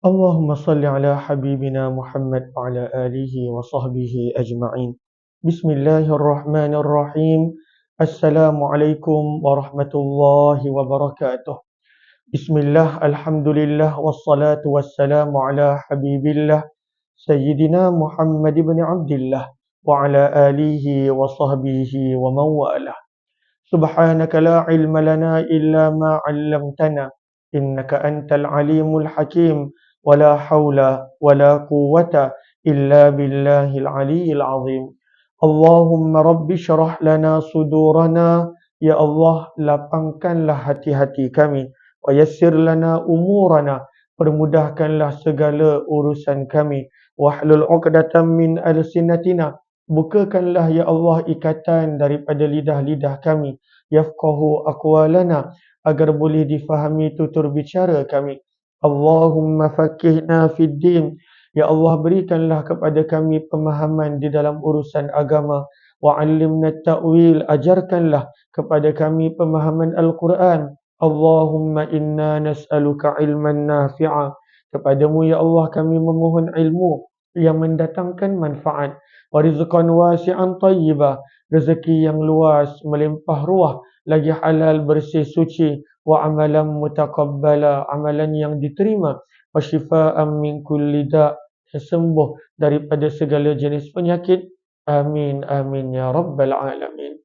اللهم صل على حبيبنا محمد وعلى آله وصحبه أجمعين. بسم الله الرحمن الرحيم. السلام عليكم ورحمة الله وبركاته. بسم الله الحمد لله والصلاة والسلام على حبيب الله سيدنا محمد بن عبد الله وعلى آله وصحبه ومن والاه. سبحانك لا علم لنا إلا ما علمتنا إنك أنت العليم الحكيم ولا حول ولا قوة إلا بالله العلي العظيم. اللهم رب اشرح لنا صدورنا. Ya Allah, lapangkanlah hati-hati kami. Wa yassir lana umurana. Permudahkanlah segala urusan kami. Wahlul 'uqdatam min alsinatina. Bukakanlah ya Allah ikatan daripada lidah-lidah kami. Yafqahu aqwalana, agar boleh difahami tutur bicara kami. Allahumma faqihna fid din. Ya Allah, berikanlah kepada kami pemahaman di dalam urusan agama. Wa 'allimna ta'wil, ajarkanlah kepada kami pemahaman Al-Quran. Allahumma inna nas'aluka ilman nafi'a. Kepadamu ya Allah kami memohon ilmu yang mendatangkan manfaat. Wa rizqan wasi'an tayyibah, rezeki yang luas melimpah ruah, lagi halal bersih suci. Wa amalan mutaqabbala, amalan yang diterima. Wa shifaan min kulli da', sembuh daripada segala jenis penyakit. Amin amin ya rabbal alamin.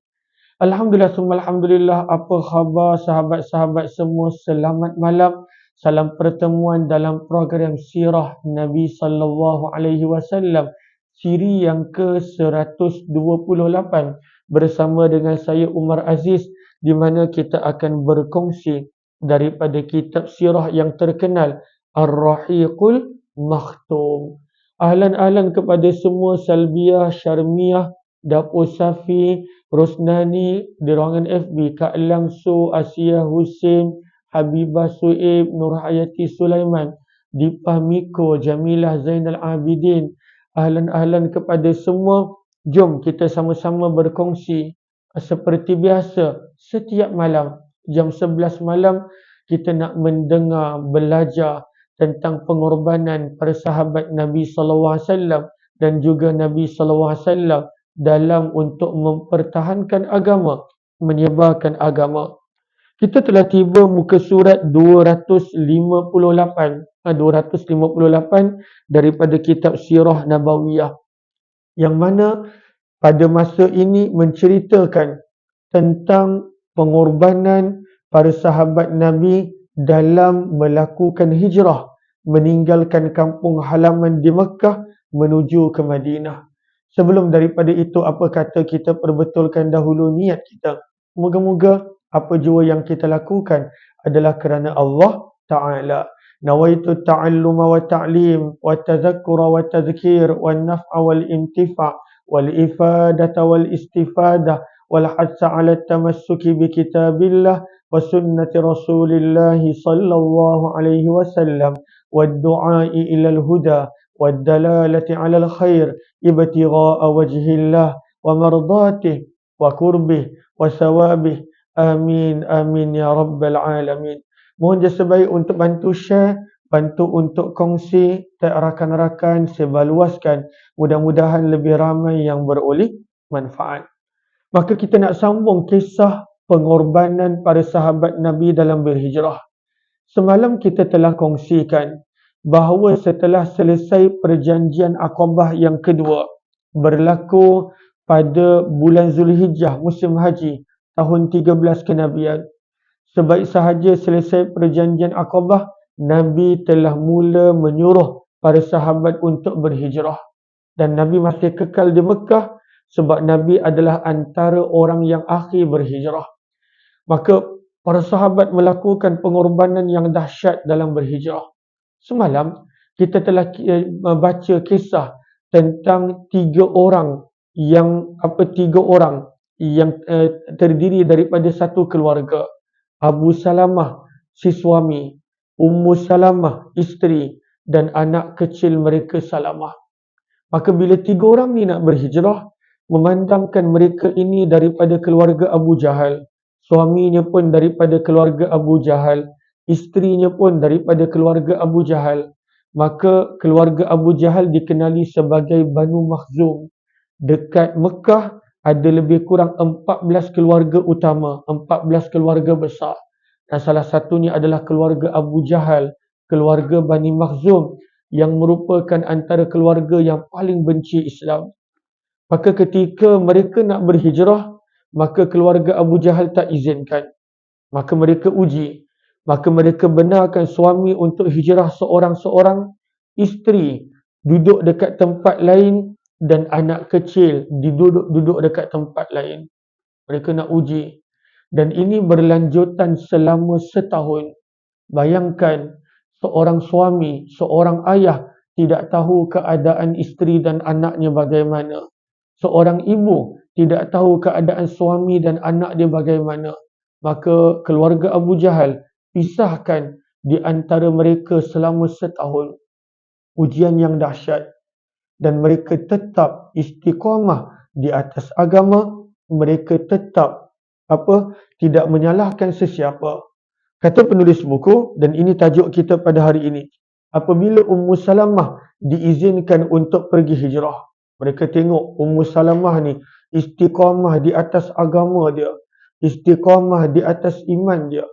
Alhamdulillah summa alhamdulillah. Apa khabar sahabat-sahabat semua? Selamat malam. Salam pertemuan dalam program Sirah Nabi sallallahu alaihi wasallam, siri yang ke-128 bersama dengan saya Umar Aziz, di mana kita akan berkongsi daripada kitab sirah yang terkenal Ar-Rahiqul Makhtum. Ahlan-ahlan kepada semua Salbiah, Syarmiah, Dapur Safi, Rosnani di ruangan FB, Kak Langsu, Asia Hussein, Habibah Suib, Nur Hayati Sulaiman, Dipah Miko, Jamilah Zainal Abidin. Ahlan-ahlan kepada semua. Jom kita sama-sama berkongsi seperti biasa setiap malam jam 11 malam kita nak mendengar, belajar tentang pengorbanan para sahabat Nabi sallallahu alaihi wasallam dan juga Nabi sallallahu alaihi wasallam dalam untuk mempertahankan agama, menyebarkan agama. Kita telah tiba muka surat 258 daripada kitab Sirah Nabawiyah, yang mana pada masa ini menceritakan tentang pengorbanan para sahabat Nabi dalam melakukan hijrah, meninggalkan kampung halaman di Mekah menuju ke Madinah. Sebelum daripada itu, apa kata kita perbetulkan dahulu niat kita. Moga-moga apa jua yang kita lakukan adalah kerana Allah Ta'ala. Nawaitu ta'alluma wa ta'lim wa tadhakkura wa tadhkir wa naf'a wal intifa' wal ifadata wal istifadah wal hadsa ala tamassuki bi kitabillah wa sunnati rasulillahi sallallahu alaihi wasallam wa du'ai ilal huda wa dalalati ala al khair ibtigha'a wajhillah wa mardatih wa kurbih wa sawabih. Amin amin ya rabbal alamin. Mohon jasa baik untuk bantu share, bantu untuk kongsi rakan-rakan, sebarluaskan. Mudah-mudahan lebih ramai yang beroleh manfaat. Maka kita nak sambung kisah pengorbanan para sahabat Nabi dalam berhijrah. Semalam kita telah kongsikan bahawa setelah selesai perjanjian Aqabah yang kedua, berlaku pada bulan Zulhijjah musim haji tahun 13 kenabian. Sebaik sahaja selesai perjanjian Aqabah, Nabi telah mula menyuruh para sahabat untuk berhijrah. Dan Nabi masih kekal di Mekah sebab Nabi adalah antara orang yang akhir berhijrah. Maka para sahabat melakukan pengorbanan yang dahsyat dalam berhijrah. Semalam kita telah baca kisah tentang tiga orang yang terdiri daripada satu keluarga. Abu Salamah si suami, Ummu Salamah isteri, dan anak kecil mereka Salamah. Maka bila tiga orang ni nak berhijrah, memandangkan mereka ini daripada keluarga Abu Jahal, suaminya pun daripada keluarga Abu Jahal, isterinya pun daripada keluarga Abu Jahal, maka keluarga Abu Jahal dikenali sebagai Banu Makhzum. Dekat Mekah ada lebih kurang 14 keluarga utama, 14 keluarga besar. Dan salah satunya adalah keluarga Abu Jahal, keluarga Bani Makhzum yang merupakan antara keluarga yang paling benci Islam. Maka ketika mereka nak berhijrah, maka keluarga Abu Jahal tak izinkan. Maka mereka uji. Maka mereka benarkan suami untuk hijrah seorang-seorang, isteri duduk dekat tempat lain dan anak kecil duduk dekat tempat lain. Mereka nak uji. Dan ini berlanjutan selama setahun. Bayangkan seorang suami, seorang ayah tidak tahu keadaan isteri dan anaknya bagaimana. Seorang ibu tidak tahu keadaan suami dan anak dia bagaimana. Maka keluarga Abu Jahal pisahkan di antara mereka selama setahun. Ujian yang dahsyat. Dan mereka tetap istiqamah di atas agama. Mereka tetap tidak menyalahkan sesiapa. Kata penulis buku, dan ini tajuk kita pada hari ini. Apabila Ummu Salamah diizinkan untuk pergi hijrah, mereka tengok Ummu Salamah ni istiqamah di atas agama dia, istiqamah di atas iman dia.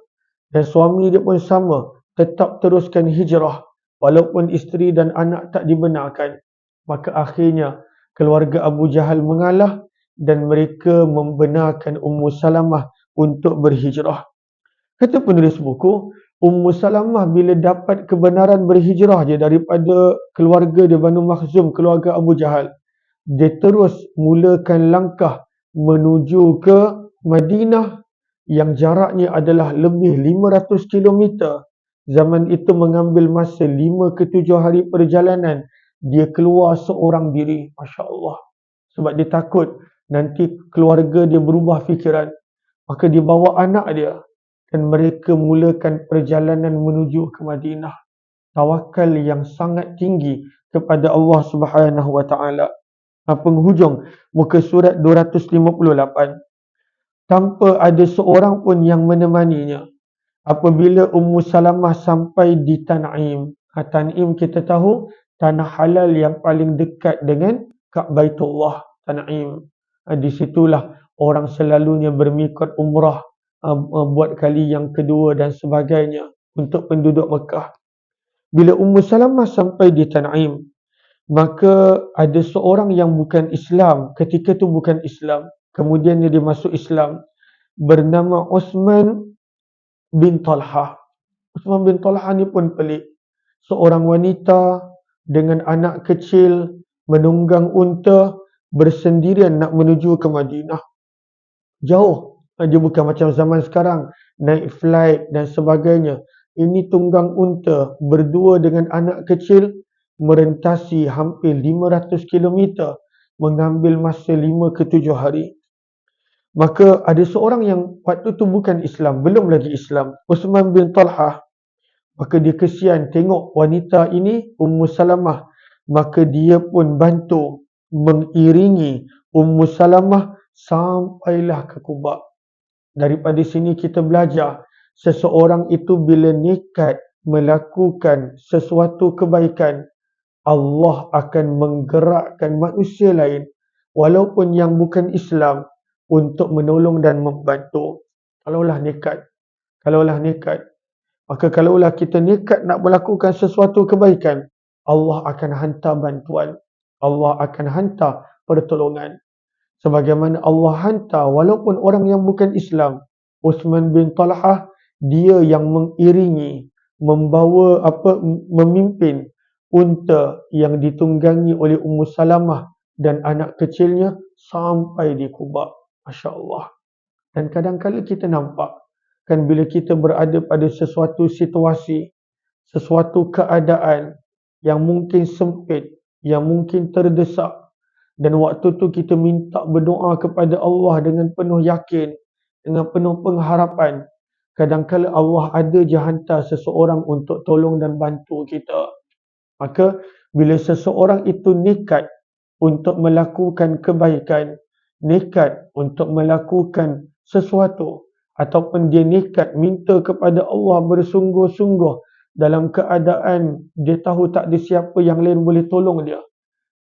Dan suami dia pun sama, tetap teruskan hijrah walaupun isteri dan anak tak dibenarkan. Maka akhirnya keluarga Abu Jahal mengalah dan mereka membenarkan Ummu Salamah untuk berhijrah. Kata penulis buku, Ummu Salamah bila dapat kebenaran berhijrah je daripada keluarga dia Banu Makhzum, keluarga Abu Jahal, dia terus mulakan langkah menuju ke Madinah yang jaraknya adalah lebih 500 km. Zaman itu mengambil masa 5 ke 7 hari perjalanan. Dia keluar seorang diri. Masya Allah. Sebab dia takut nanti keluarga dia berubah fikiran. Maka dia bawa anak dia. Dan mereka mulakan perjalanan menuju ke Madinah. Tawakal yang sangat tinggi kepada Allah Subhanahu Wa Taala. Penghujung muka surat 258. Tanpa ada seorang pun yang menemaninya. Apabila Ummu Salamah sampai di Tan'im. Tan'im kita tahu tanah halal yang paling dekat dengan Ka'baitullah. Tan'im. Di situlah orang selalunya bermikot umrah buat kali yang kedua dan sebagainya untuk penduduk Mekah. Bila Ummu Salamah sampai di Tan'im, maka ada seorang yang bukan Islam, ketika itu bukan Islam, kemudian dia masuk Islam, bernama Uthman bin Talha. Uthman bin Talha ni pun pelik. Seorang wanita dengan anak kecil menunggang unta bersendirian nak menuju ke Madinah. Jauh. Dia bukan macam zaman sekarang, naik flight dan sebagainya. Ini tunggang unta berdua dengan anak kecil merentasi hampir 500 km, mengambil masa 5 ke 7 hari. Maka ada seorang yang waktu tu bukan Islam, belum lagi Islam, Uthman bin Talha. Maka dia kesian tengok wanita ini, Ummu Salamah. Maka dia pun bantu mengiringi Ummu Salamah sampailah ke Quba. Daripada sini kita belajar, seseorang itu bila nekat melakukan sesuatu kebaikan, Allah akan menggerakkan manusia lain walaupun yang bukan Islam untuk menolong dan membantu. Kalaulah nekat, maka kalaulah kita nekat nak melakukan sesuatu kebaikan, Allah akan hantar bantuan, Allah akan hantar pertolongan. Sebagaimana Allah hantar walaupun orang yang bukan Islam, Uthman bin Talha, dia yang mengiringi, membawa memimpin unta yang ditunggangi oleh Ummu Salamah dan anak kecilnya sampai di Quba. Masya Allah. Dan kadang-kadang kita nampak kan bila kita berada pada sesuatu situasi, sesuatu keadaan yang mungkin sempit, yang mungkin terdesak, dan waktu tu kita minta berdoa kepada Allah dengan penuh yakin, dengan penuh pengharapan. Kadang-kadang Allah ada je hantar seseorang untuk tolong dan bantu kita. Maka bila seseorang itu nekat untuk melakukan kebaikan, nekat untuk melakukan sesuatu, ataupun dia nekat minta kepada Allah bersungguh-sungguh dalam keadaan dia tahu tak ada siapa yang lain boleh tolong dia,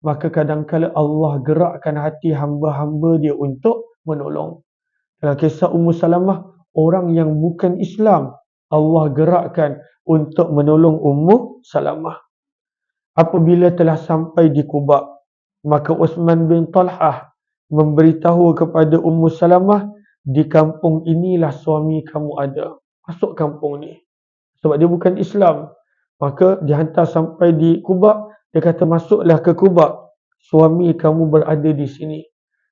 maka kadang-kala Allah gerakkan hati hamba-hamba dia untuk menolong. Dalam kisah Ummu Salamah, orang yang bukan Islam, Allah gerakkan untuk menolong Ummu Salamah. Apabila telah sampai di Quba, maka Uthman bin Talhah memberitahu kepada Ummu Salamah, di kampung inilah suami kamu ada. Masuk kampung ni. Sebab dia bukan Islam. Maka dihantar sampai di Quba, dia kata masuklah ke Quba. Suami kamu berada di sini.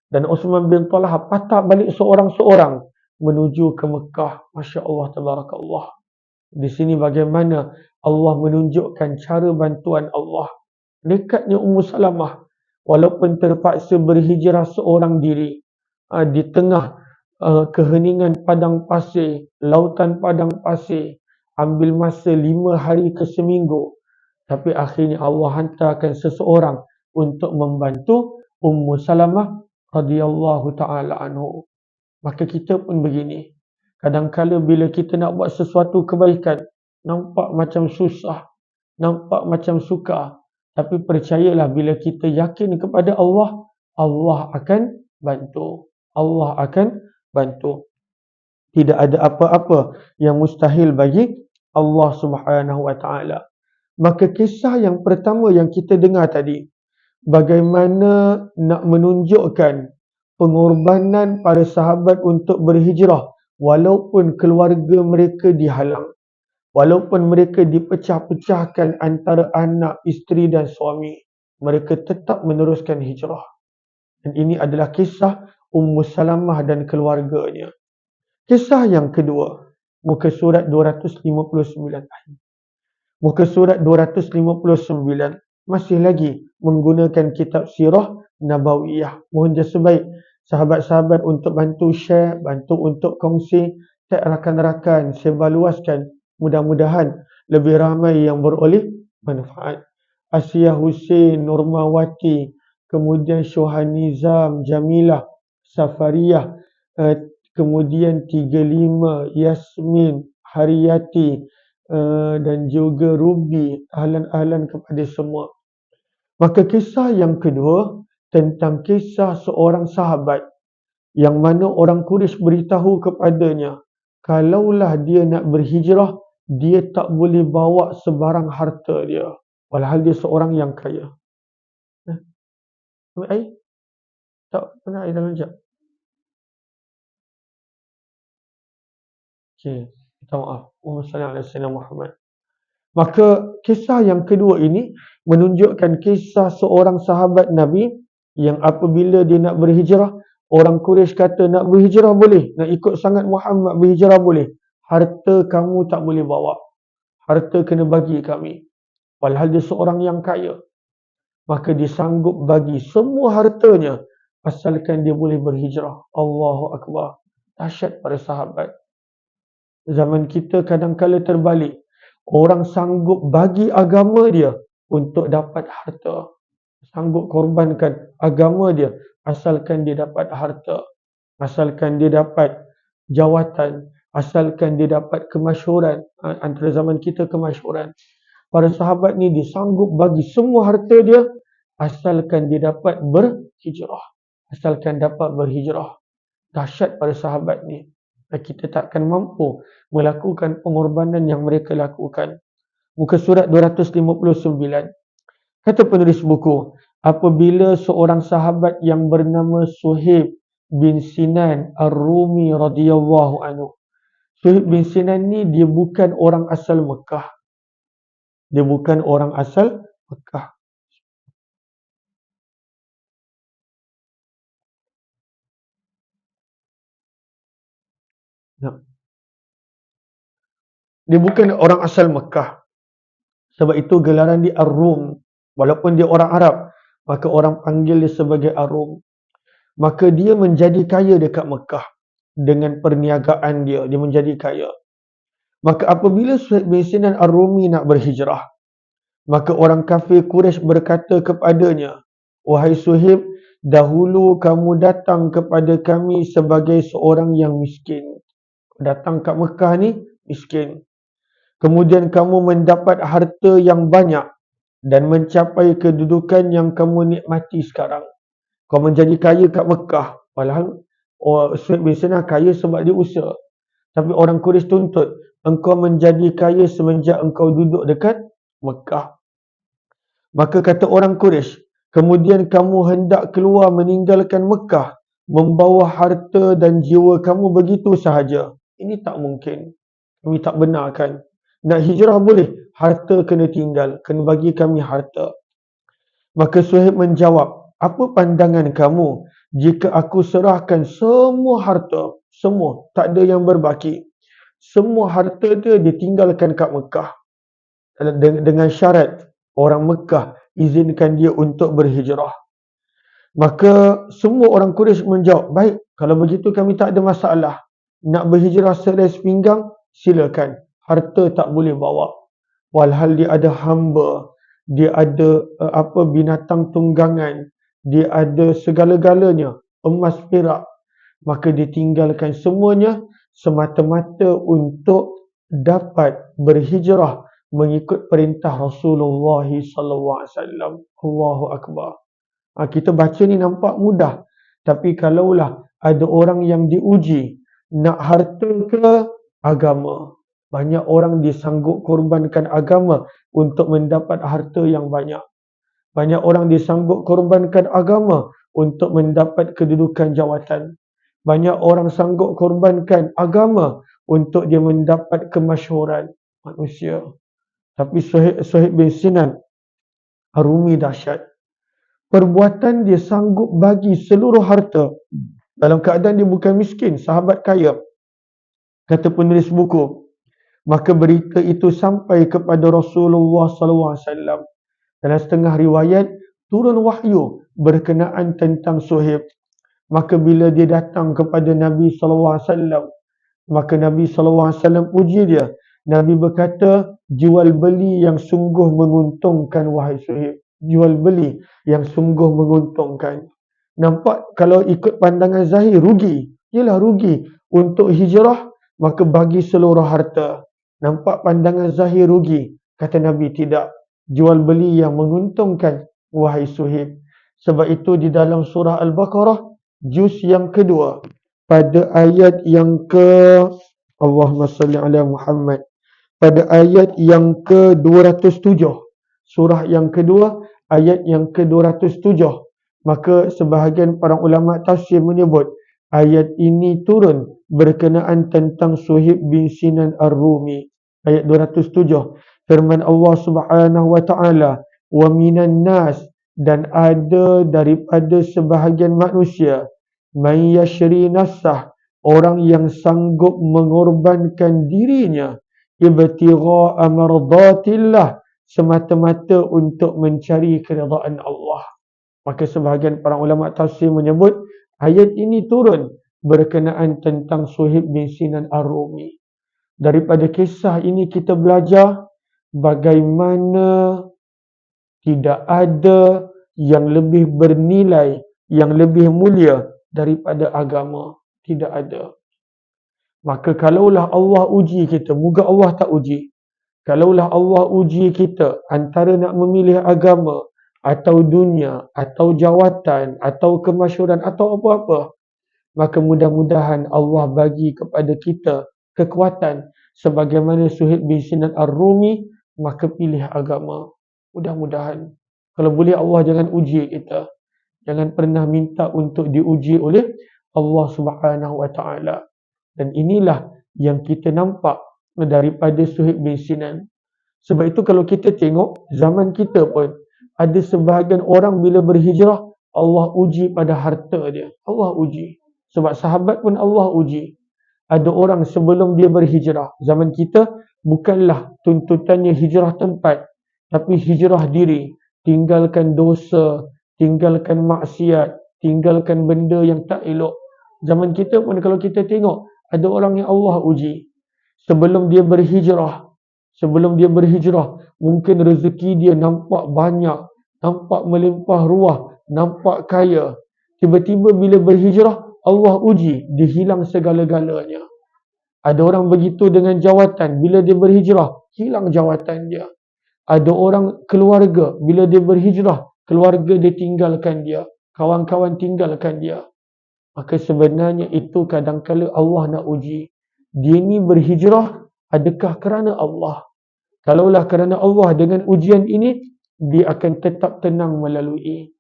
Dan Uthman bin Talhah patah balik seorang-seorang menuju ke Mekah. Masya Allah, tabarakallah. Di sini bagaimana Allah menunjukkan cara bantuan Allah. Dekatnya Ummu Salamah, walaupun terpaksa berhijrah seorang diri di tengah keheningan padang pasir, lautan padang pasir, ambil masa 5 hari ke seminggu, tapi akhirnya Allah hantarkan seseorang untuk membantu Ummu Salamah radhiyallahu ta'ala anhu. Maka kita pun begini. Kadang-kala bila kita nak buat sesuatu kebaikan, nampak macam susah, nampak macam sukar. Tapi percayalah, bila kita yakin kepada Allah, Allah akan bantu. Allah akan bantu. Tidak ada apa-apa yang mustahil bagi Allah Subhanahu wa taala. Maka kisah yang pertama yang kita dengar tadi, bagaimana nak menunjukkan pengorbanan para sahabat untuk berhijrah walaupun keluarga mereka dihalang, walaupun mereka dipecah-pecahkan antara anak, isteri dan suami, mereka tetap meneruskan hijrah. Dan ini adalah kisah Ummu Salamah dan keluarganya. Kisah yang kedua, muka surat 259. Muka surat 259 masih lagi menggunakan kitab Sirah Nabawiyah. Mohon jasa baik sahabat-sahabat untuk bantu share, bantu untuk kongsi, tag rakan-rakan, sebarluaskan. Mudah-mudahan lebih ramai yang beroleh manfaat. Asia Hussein, Nurmawati, kemudian Syuhan Nizam, Jamilah, Safariyah, kemudian 35, Yasmin, Hariyati, dan juga Ruby. Ahlan-ahlan kepada semua. Maka kisah yang kedua tentang kisah seorang sahabat yang mana orang Quraisy beritahu kepadanya, kalaulah dia nak berhijrah, dia tak boleh bawa sebarang harta dia, walhal dia seorang yang kaya. Ambil air? Tak pernah air dalam jam. Okey, minta maaf. Wassalamualaikum Muhammad. Maka kisah yang kedua ini menunjukkan kisah seorang sahabat Nabi yang apabila dia nak berhijrah, orang Quraisy kata nak berhijrah boleh, nak ikut sangat Muhammad berhijrah boleh, harta kamu tak boleh bawa, harta kena bagi kami. Walhal dia seorang yang kaya, maka dia sanggup bagi semua hartanya asalkan dia boleh berhijrah. Allahu Akbar. Dahsyat para sahabat. Zaman kita kadang-kala terbalik. Orang sanggup bagi agama dia untuk dapat harta. Sanggup korbankan agama dia asalkan dia dapat harta. Asalkan dia dapat jawatan. Asalkan dia dapat kemasyhuran. Antara zaman kita kemasyhuran. Para sahabat ni dia sanggup bagi semua harta dia asalkan dia dapat berhijrah. Asalkan dapat berhijrah. Dahsyat para sahabat ni. Kita takkan mampu melakukan pengorbanan yang mereka lakukan. Muka surat 259. Kata penulis buku, apabila seorang sahabat yang bernama Suhaib bin Sinan Ar-Rumi radhiyallahu anhu. Suhaib bin Sinan ni dia bukan orang asal Mekah. Dia bukan orang asal Mekah. Dia bukan orang asal Mekah. Sebab itu gelaran dia Ar-Rum. Walaupun dia orang Arab, maka orang panggil dia sebagai Ar-Rum. Maka dia menjadi kaya dekat Mekah. Dengan perniagaan dia, dia menjadi kaya. Maka apabila Suhaib bin Sinan Ar-Rumi nak berhijrah, maka orang kafir Quraisy berkata kepadanya, wahai Suhaib, dahulu kamu datang kepada kami sebagai seorang yang miskin. Datang kat Mekah ni, miskin. kemudian kamu mendapat harta yang banyak dan mencapai kedudukan yang kamu nikmati sekarang. Kau menjadi kaya kat Mekah. Padahal Suhaib bin Sinan kaya sebab dia usaha. Tapi orang Quraisy tuntut, engkau menjadi kaya semenjak engkau duduk dekat Mekah. Maka kata orang Quraisy, kemudian kamu hendak keluar meninggalkan Mekah, membawa harta dan jiwa kamu begitu sahaja. Ini tak mungkin. Kami tak benarkan. Nak hijrah boleh, harta kena tinggal, kena bagi kami harta. Maka Suhaib menjawab, apa pandangan kamu jika aku serahkan semua harta, semua, tak ada yang berbaki. Semua harta dia ditinggalkan kat Mekah. Dengan syarat orang Mekah izinkan dia untuk berhijrah. Maka semua orang Quraisy menjawab, baik, kalau begitu kami tak ada masalah. Nak berhijrah selai sepinggang, silakan. Harta tak boleh bawa. Walhal dia ada hamba, dia ada binatang tunggangan, dia ada segala-galanya, emas perak. Maka ditinggalkan semuanya semata-mata untuk dapat berhijrah mengikut perintah Rasulullah SAW. Allahu Akbar. Kita baca ni nampak mudah. Tapi kalaulah ada orang yang diuji, nak harta ke agama. Banyak orang disanggup korbankan agama untuk mendapat harta yang banyak. Banyak orang disanggup korbankan agama untuk mendapat kedudukan jawatan. Banyak orang sanggup korbankan agama untuk dia mendapat kemasyhuran manusia. Tapi Suhaib bin Sinan Ar-Rumi dahsyat. Perbuatan dia sanggup bagi seluruh harta dalam keadaan dia bukan miskin, sahabat kaya. Kata penulis buku, maka berita itu sampai kepada Rasulullah SAW. Dalam setengah riwayat, turun wahyu berkenaan tentang Suhaib. Maka bila dia datang kepada Nabi SAW, maka Nabi SAW uji dia. Nabi berkata, jual beli yang sungguh menguntungkan wahai Suhaib. Jual beli yang sungguh menguntungkan. Nampak kalau ikut pandangan zahir, rugi. Yelah rugi. Untuk hijrah, maka bagi seluruh harta. Nampak pandangan zahir rugi. Kata Nabi, tidak. Jual beli yang menguntungkan wahai Suhaib. Sebab itu di dalam surah Al-Baqarah, juz yang kedua, pada ayat yang Allahumma salli ala Muhammad, pada ayat yang ke-207, surah yang kedua, ayat yang ke-207, maka sebahagian para ulama tafsir menyebut ayat ini turun berkenaan tentang Suhaib bin Sinan Ar-Rumi. Ayat 207, firman Allah Subhanahu wa taala, wa minan nas, dan ada daripada sebahagian manusia, man yashri nafsah, orang yang sanggup mengorbankan dirinya, ibtigha'a mardatillah, semata-mata untuk mencari keridaan Allah. Maka sebahagian para ulama tafsir menyebut ayat ini turun berkenaan tentang Suhaib bin Sinan Ar-Rumi. Daripada kisah ini kita belajar bagaimana tidak ada yang lebih bernilai, yang lebih mulia daripada agama. Tidak ada. Maka kalaulah Allah uji kita, moga Allah tak uji. Kalaulah Allah uji kita antara nak memilih agama atau dunia atau jawatan atau kemasyhuran atau apa-apa, maka mudah-mudahan Allah bagi kepada kita kekuatan sebagaimana Suhaib bin Sinan Ar-Rumi, maka pilih agama. Mudah-mudahan. Kalau boleh Allah jangan uji kita. Jangan pernah minta untuk diuji oleh Allah Subhanahu wa taala. Dan inilah yang kita nampak daripada Suhaib bin Sinan. Sebab itu kalau kita tengok zaman kita pun ada sebahagian orang bila berhijrah Allah uji pada harta dia. Allah uji. Sebab sahabat pun Allah uji. Ada orang sebelum dia berhijrah, zaman kita bukanlah tuntutannya hijrah tempat, tapi hijrah diri. Tinggalkan dosa, tinggalkan maksiat, tinggalkan benda yang tak elok. Zaman kita pun kalau kita tengok, ada orang yang Allah uji. Sebelum dia berhijrah, mungkin rezeki dia nampak banyak, nampak melimpah ruah, nampak kaya. Tiba-tiba bila berhijrah, Allah uji, dihilang segala-galanya. Ada orang begitu dengan jawatan, bila dia berhijrah, hilang jawatan dia. Ada orang keluarga, bila dia berhijrah, keluarga dia tinggalkan dia, kawan-kawan tinggalkan dia. Maka sebenarnya itu kadang-kala Allah nak uji. Dia ni berhijrah, adakah kerana Allah? Kalaulah kerana Allah, dengan ujian ini, dia akan tetap tenang melalui.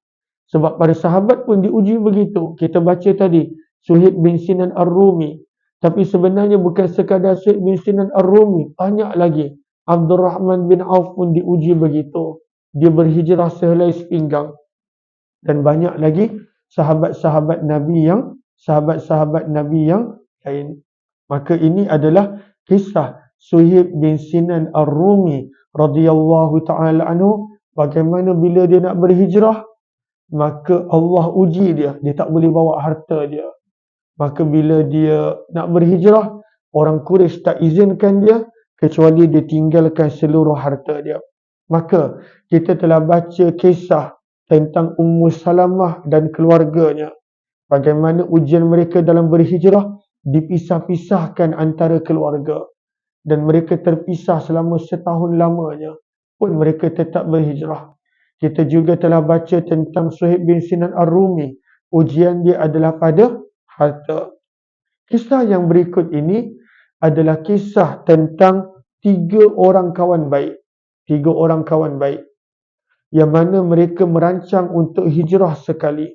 Sebab para sahabat pun diuji begitu. Kita baca tadi, Suhaib bin Sinan Ar-Rumi. Tapi sebenarnya bukan sekadar Suhaib bin Sinan Ar-Rumi. Banyak lagi. Abdul Rahman bin Auf pun diuji begitu. Dia berhijrah sehelai sepinggang. Dan banyak lagi sahabat-sahabat Nabi yang lain. Maka ini adalah kisah Suhaib bin Sinan Ar-Rumi radhiyallahu taala anhu, bagaimana bila dia nak berhijrah, maka Allah uji dia tak boleh bawa harta dia. Maka bila dia nak berhijrah, orang Quraisy tak izinkan dia kecuali dia tinggalkan seluruh harta dia. Maka kita telah baca kisah tentang Ummu Salamah dan keluarganya. Bagaimana ujian mereka dalam berhijrah, dipisah-pisahkan antara keluarga. Dan mereka terpisah selama setahun lamanya. Pun mereka tetap berhijrah. Kita juga telah baca tentang Suhaib bin Sinan Ar-Rumi. Ujian dia adalah pada harta. Kisah yang berikut ini adalah kisah tentang 3 orang kawan baik. 3 orang kawan baik. Yang mana mereka merancang untuk hijrah sekali.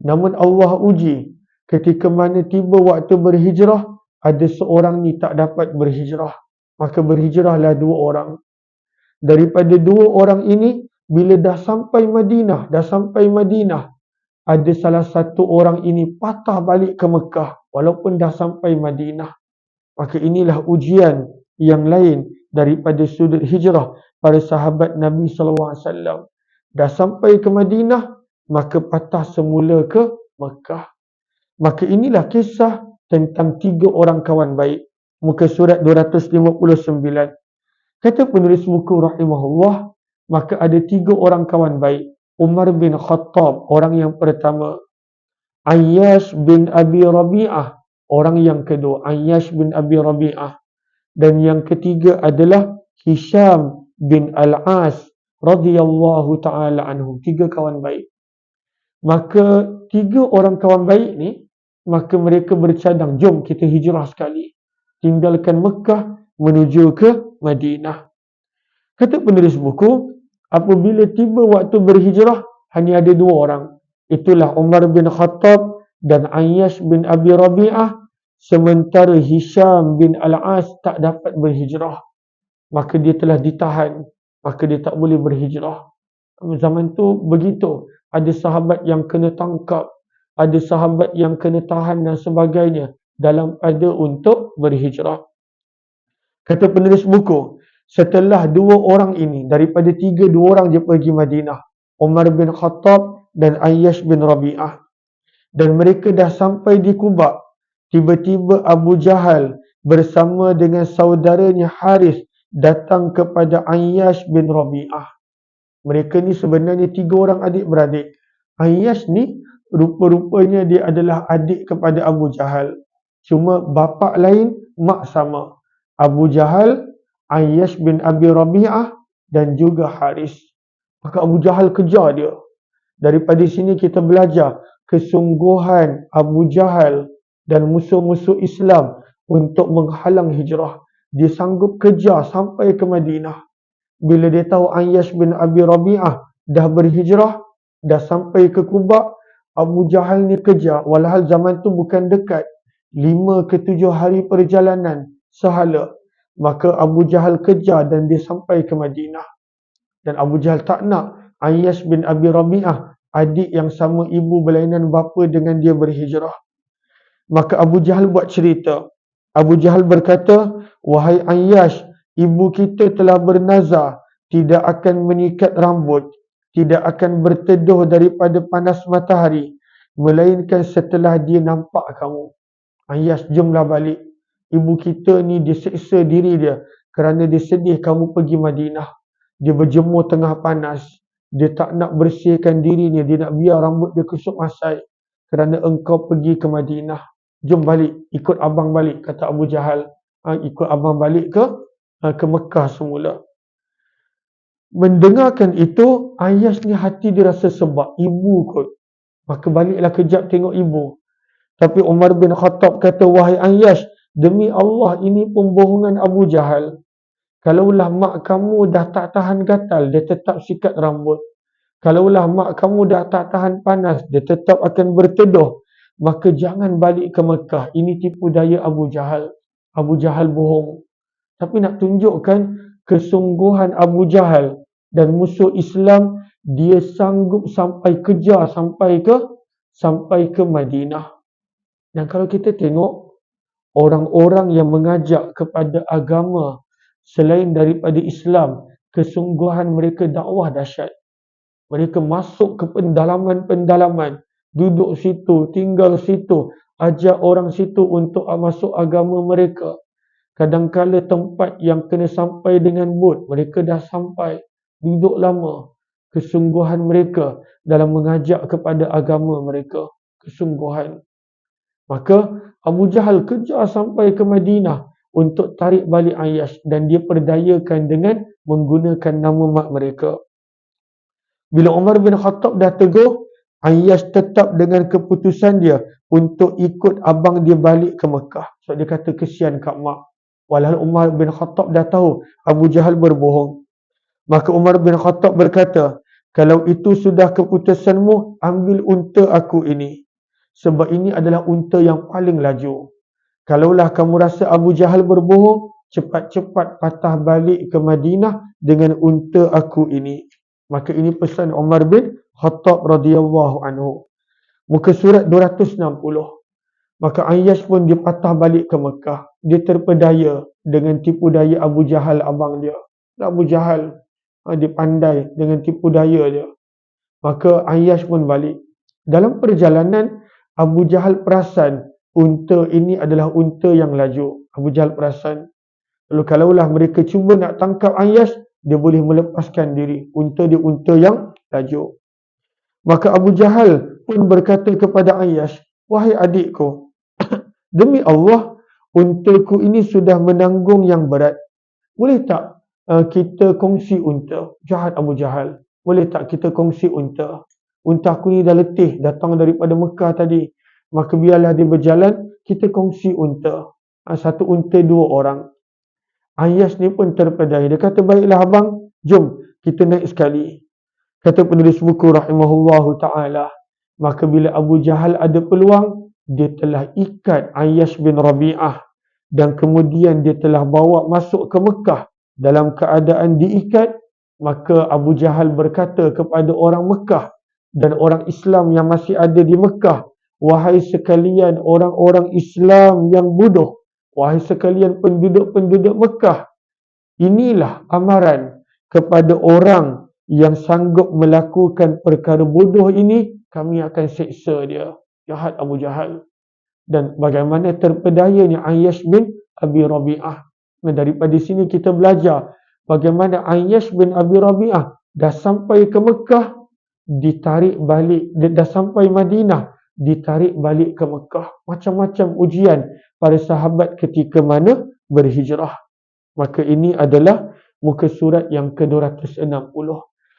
Namun Allah uji. Ketika mana tiba waktu berhijrah, ada seorang ni tak dapat berhijrah. Maka berhijrahlah 2 orang. Daripada 2 orang ini, bila dah sampai Madinah, ada salah satu orang ini patah balik ke Mekah walaupun dah sampai Madinah. Maka inilah ujian yang lain daripada sudut hijrah para sahabat Nabi SAW. Dah sampai ke Madinah, maka patah semula ke Mekah. Maka inilah kisah tentang 3 orang kawan baik. Muka surat 259. Kata penulis buku rahimahullah, maka ada 3 orang kawan baik. Umar bin Khattab, orang yang pertama. Ayyash bin Abi Rabi'ah, orang yang kedua. Ayyash bin Abi Rabi'ah. Dan yang ketiga adalah Hisham bin Al-As radhiyallahu ta'ala anhum. 3 kawan baik. Maka 3 orang kawan baik ni, maka mereka bercadang, jom kita hijrah sekali. Tinggalkan Mekah menuju ke Madinah. Kata penulis buku, apabila tiba waktu berhijrah, hanya ada 2 orang. Itulah Umar bin Khattab dan Ayyash bin Abi Rabi'ah. Sementara Hisham bin Al-As tak dapat berhijrah. Maka dia telah ditahan. Maka dia tak boleh berhijrah. Zaman tu begitu. Ada sahabat yang kena tangkap. Ada sahabat yang kena tahan dan sebagainya. Dalam pada untuk berhijrah. Kata penulis buku, setelah 2 orang ini, daripada 3, 2 orang je pergi Madinah. Umar bin Khattab dan Ayyash bin Rabi'ah. Dan mereka dah sampai di Quba. Tiba-tiba Abu Jahal bersama dengan saudaranya Harith datang kepada Ayyash bin Rabi'ah. Mereka ni sebenarnya 3 orang adik-beradik. Ayyash ni rupa-rupanya dia adalah adik kepada Abu Jahal. Cuma bapa lain, mak sama. Abu Jahal, Ayyash bin Abi Rabi'ah dan juga Haris. Maka Abu Jahal kejar dia. Daripada sini kita belajar kesungguhan Abu Jahal dan musuh-musuh Islam untuk menghalang hijrah. Dia sanggup kejar sampai ke Madinah. Bila dia tahu Ayyash bin Abi Rabi'ah dah berhijrah, dah sampai ke Quba, Abu Jahal ni kejar. Walhal zaman tu bukan dekat. 5 ke 7 hari perjalanan sahala. Maka Abu Jahal kejar dan dia sampai ke Madinah. Dan Abu Jahal tak nak Ayyash bin Abi Rabi'ah, adik yang sama ibu berlainan bapa dengan dia, berhijrah. Maka Abu Jahal buat cerita. Abu Jahal berkata, wahai Ayyash, ibu kita telah bernazar tidak akan menyikat rambut, tidak akan berteduh daripada panas matahari, melainkan setelah dia nampak kamu. Ayyash, jomlah balik. Ibu kita ni dia seksa diri dia kerana dia sedih kamu pergi Madinah. Dia berjemur tengah panas. Dia tak nak bersihkan dirinya. Dia nak biar rambut dia kusut masai kerana engkau pergi ke Madinah. jom balik, ikut abang balik, kata Abu Jahal. Ikut abang balik ke Mekah semula. Mendengarkan itu, Ayyash ni hati dia rasa sebab ibu kot. Maka baliklah kejap tengok ibu. Tapi Umar bin Khattab kata, wahai Ayyash, demi Allah ini pembohongan Abu Jahal. Kalaulah mak kamu dah tak tahan gatal, dia tetap sikat rambut. Kalaulah mak kamu dah tak tahan panas, dia tetap akan berteduh. Maka jangan balik ke Mekah. Ini tipu daya Abu Jahal. Abu Jahal bohong. Tapi nak tunjukkan kesungguhan Abu Jahal dan musuh Islam, dia sanggup sampai kejar sampai ke Madinah. Dan kalau kita tengok orang-orang yang mengajak kepada agama selain daripada Islam, kesungguhan mereka dakwah dahsyat. Mereka masuk ke pendalaman-pendalaman, duduk situ, tinggal situ, ajak orang situ untuk masuk agama mereka. Kadang-kala tempat yang kena sampai dengan bot, mereka dah sampai, duduk lama. Kesungguhan mereka dalam mengajak kepada agama mereka. Kesungguhan. Maka Abu Jahal kejar sampai ke Madinah untuk tarik balik Ayyash, dan dia perdayakan dengan menggunakan nama mak mereka. Bila Umar bin Khattab dah tegur, Ayyash tetap dengan keputusan dia untuk ikut abang dia balik ke Mekah. Sebab dia kata kesian kat mak. Walhal Umar bin Khattab dah tahu Abu Jahal berbohong. Maka Umar bin Khattab berkata, kalau itu sudah keputusanmu, ambil unta aku ini. Sebab ini adalah unta yang paling laju. Kalaulah kamu rasa Abu Jahal berbohong, cepat-cepat patah balik ke Madinah dengan unta aku ini. Maka ini pesan Umar bin Khattab radhiyallahu anhu. Muka surat 260. Maka Ayyash pun dia patah balik ke Mekah. Dia terpedaya dengan tipu daya Abu Jahal abang dia. Abu Jahal dia pandai dengan tipu daya dia. Maka Ayyash pun balik. Dalam perjalanan, Abu Jahal perasan unta ini adalah unta yang laju. Abu Jahal perasan. Lalu kalaulah mereka cuba nak tangkap Ayyash, dia boleh melepaskan diri. Unta dia unta yang laju. Maka Abu Jahal pun berkata kepada Ayyash, wahai adikku, demi Allah, untaku ini sudah menanggung yang berat. Boleh tak kita kongsi unta? Jahat Abu Jahal. Boleh tak kita kongsi unta? Unta aku ni dah letih, datang daripada Mekah tadi. Maka biarlah dia berjalan, kita kongsi unta. Satu unta 2 orang. Ayyash ni pun terpedaya. Dia kata, baiklah abang, jom kita naik sekali. Kata penulis buku rahimahullahu ta'ala. Maka bila Abu Jahal ada peluang, dia telah ikat Ayyash bin Rabi'ah. Dan kemudian dia telah bawa masuk ke Mekah. Dalam keadaan diikat, maka Abu Jahal berkata kepada orang Mekah dan orang Islam yang masih ada di Mekah, wahai sekalian orang-orang Islam yang bodoh, wahai sekalian penduduk-penduduk Mekah, inilah amaran kepada orang yang sanggup melakukan perkara bodoh ini, kami akan seksa dia. Jahat Abu Jahal. Dan bagaimana terpedayanya Ayyash bin Abi Rabi'ah. Daripada sini kita belajar bagaimana Ayyash bin Abi Rabi'ah dah sampai ke Mekah, ditarik balik, dah sampai Madinah, ditarik balik ke Mekah. Macam-macam ujian para sahabat ketika mana berhijrah. Maka ini adalah muka surat yang ke-260.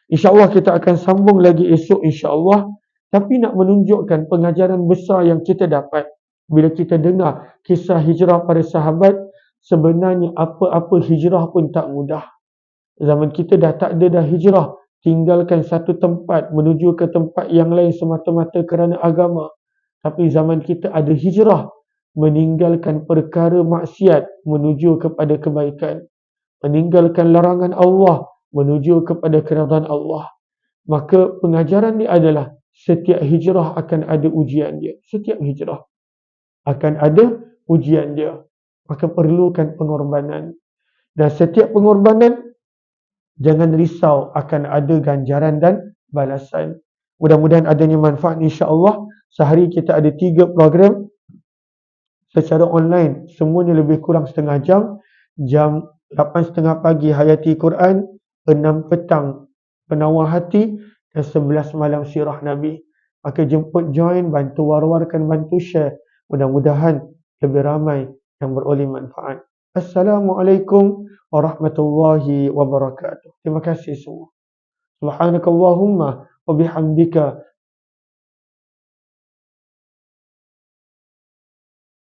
InsyaAllah kita akan sambung lagi esok insyaAllah. Tapi nak menunjukkan pengajaran besar yang kita dapat bila kita dengar kisah hijrah para sahabat, sebenarnya apa-apa hijrah pun tak mudah. Zaman kita dah tak ada dah hijrah, tinggalkan satu tempat menuju ke tempat yang lain semata-mata kerana agama. Tapi zaman kita ada hijrah, meninggalkan perkara maksiat menuju kepada kebaikan, meninggalkan larangan Allah menuju kepada keridhaan Allah. Maka pengajaran ni adalah setiap hijrah akan ada ujian dia. Setiap hijrah akan ada ujian dia. Maka perlukan pengorbanan. Dan setiap pengorbanan, jangan risau akan ada ganjaran dan balasan. Mudah-mudahan adanya manfaat insya-Allah. Sehari kita ada 3 program secara online. Semuanya lebih kurang setengah jam. Jam 8.30 pagi Hayati Quran, 6 petang Penawar Hati, dan 11 malam Sirah Nabi. Maka jemput join, bantu war-warkan, bantu share. Mudah-mudahan lebih ramai yang beroleh manfaat. Assalamualaikum warahmatullahi wabarakatuh. Terima kasih semua. Subhanakallahumma wa bihamdika